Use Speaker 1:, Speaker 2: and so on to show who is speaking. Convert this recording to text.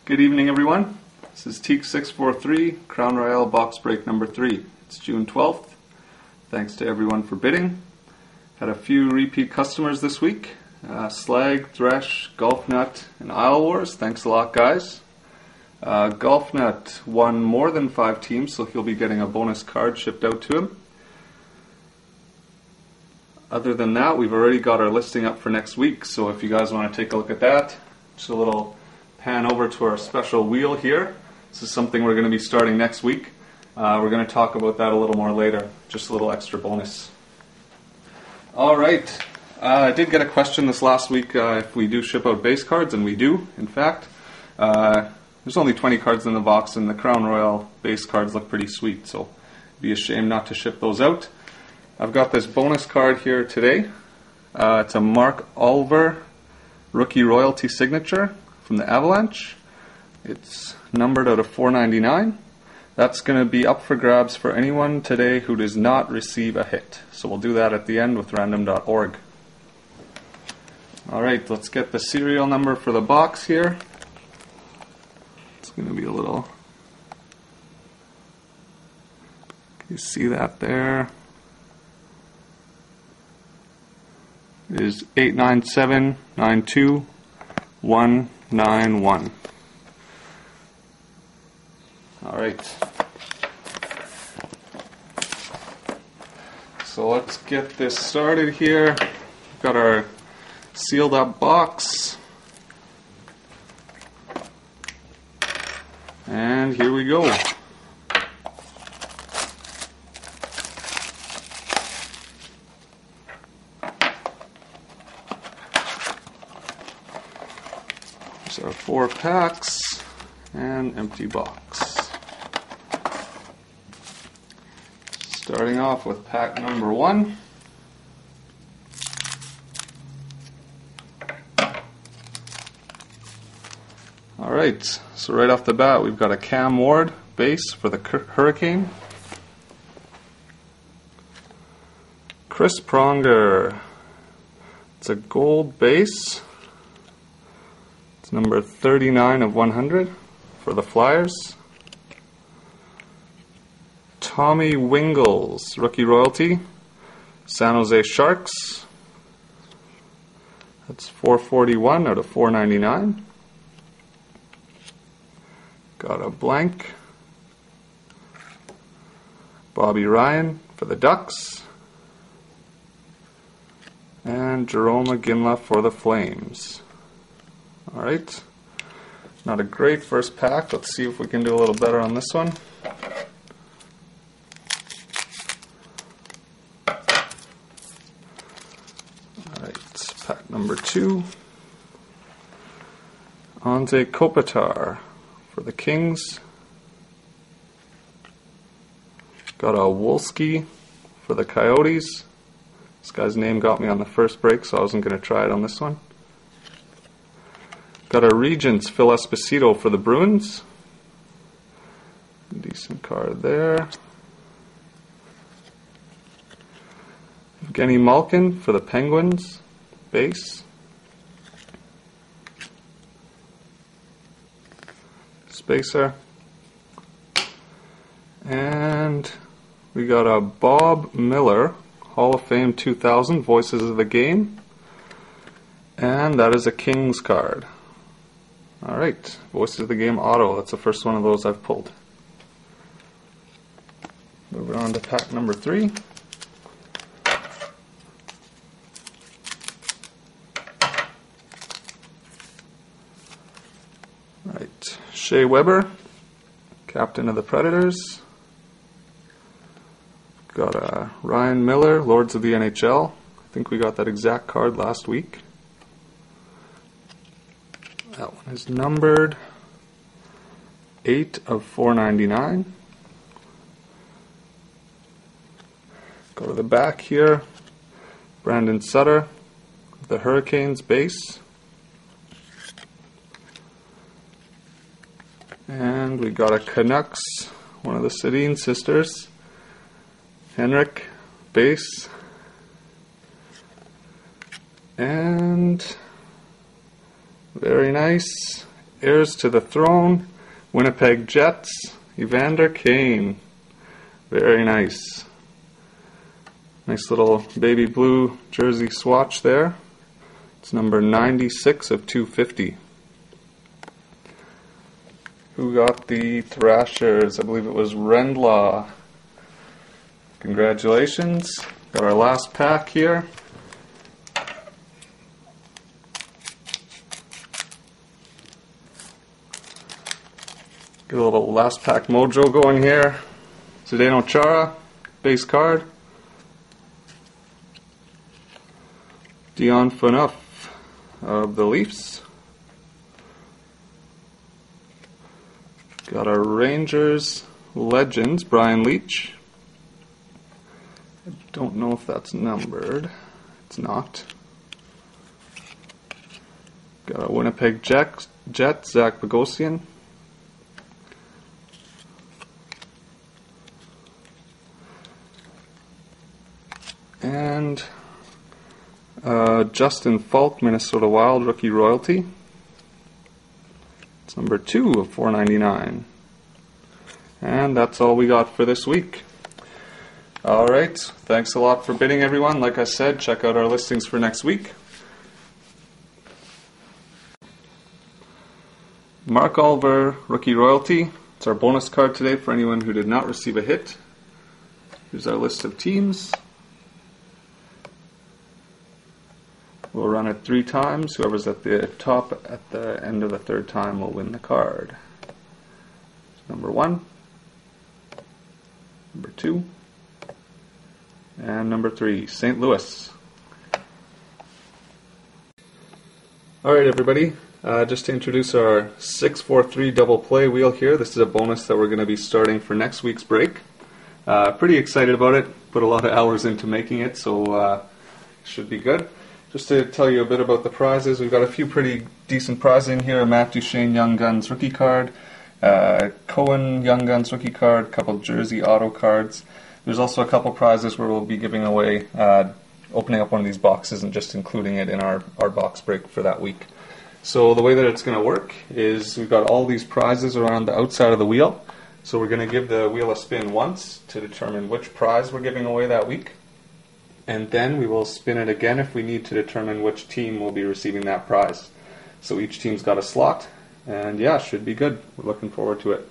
Speaker 1: Good evening, everyone. This is teeks643, Crown Royale box break number 3. It's June 12th. Thanks to everyone for bidding. Had a few repeat customers this week. Slag, Thresh, Golf Nut, and Isle Wars. Thanks a lot, guys. Golf Nut won more than 5 teams, so he'll be getting a bonus card shipped out to him. Other than that, we've already got our listing up for next week, so if you guys want to take a look at that, just a little pan over to our special wheel here. This is something we're going to be starting next week. We're going to talk about that a little more later, just a little extra bonus. Alright, I did get a question this last week if we do ship out base cards, and we do, in fact. There's only 20 cards in the box, and the Crown Royale base cards look pretty sweet, so it'd be a shame not to ship those out. I've got this bonus card here today. It's a Mark Olver rookie royalty signature from the Avalanche. It's numbered out of 499. That's going to be up for grabs for anyone today who does not receive a hit. So we'll do that at the end with random.org. Alright, let's get the serial number for the box here. It's going to be a little... You see that there? It is 897929191. Alright. So let's get this started here. We've got our sealed up box. And here we go. There's our 4 packs and empty box. Starting off with pack number 1. Alright, so right off the bat we've got a Cam Ward base for the Hurricane. Chris Pronger. It's a gold base. It's number 39 of 100 for the Flyers. Tommy Wingles, rookie royalty, San Jose Sharks. That's 441 out of 499. Got a blank. Bobby Ryan for the Ducks. And Jerome McGinley for the Flames. Alright. Not a great first pack. Let's see if we can do a little better on this one. Alright, pack number 2. Anze Kopitar for the Kings. Got a Wolski for the Coyotes. This guy's name got me on the first break, so I wasn't going to try it on this one. Got a Regents Phil Esposito for the Bruins. Decent card there. Evgeny Malkin for the Penguins base. Spacer. And we got a Bob Miller Hall of Fame 2000 Voices of the Game. And that is a Kings card. Alright, Voices of the Game auto. That's the first one of those I've pulled. Moving on to pack number 3. Alright, Shea Weber, captain of the Predators. Got a Ryan Miller, Lords of the NHL. I think we got that exact card last week. That one is numbered 8 of 499. Go to the back here. Brandon Sutter, the Hurricanes base. And we got a Canucks, one of the Sedin sisters. Henrik base. And very nice Heirs to the Throne, Winnipeg Jets, Evander Kane. Very nice. Nice little baby blue jersey swatch there. It's number 96 of 250. Who got the Thrashers? I believe it was Rendlaw. Congratulations. Got our last pack here. Get a little last pack mojo going here. Zdeno Chara, base card. Dion Phaneuf of the Leafs. Got our Rangers Legends, Brian Leach. I don't know if that's numbered. It's not. Got our Winnipeg Jets, Zach Bogosian. And Justin Falk, Minnesota Wild, rookie royalty. It's number 2 of 499. And that's all we got for this week. Alright, thanks a lot for bidding, everyone. Like I said, check out our listings for next week. Mark Oliver, rookie royalty. It's our bonus card today for anyone who did not receive a hit. Here's our list of teams. We'll run it 3 times. Whoever's at the top at the end of the 3rd time will win the card. Number 1, number 2, and number 3, St. Louis. Alright everybody, just to introduce our 643 double play wheel here. This is a bonus that we're going to be starting for next week's break. Pretty excited about it. Put a lot of hours into making it, so should be good. Just to tell you a bit about the prizes, we've got a few pretty decent prizes in here. Matt Duchene Young Guns rookie card, Cohen Young Guns rookie card, a couple jersey auto cards. There's also a couple prizes where we'll be giving away, opening up one of these boxes and just including it in our box break for that week. So the way that it's going to work is we've got all these prizes around the outside of the wheel. So we're going to give the wheel a spin once to determine which prize we're giving away that week. And then we will spin it again if we need to determine which team will be receiving that prize. So each team's got a slot, and yeah, should be good. We're looking forward to it.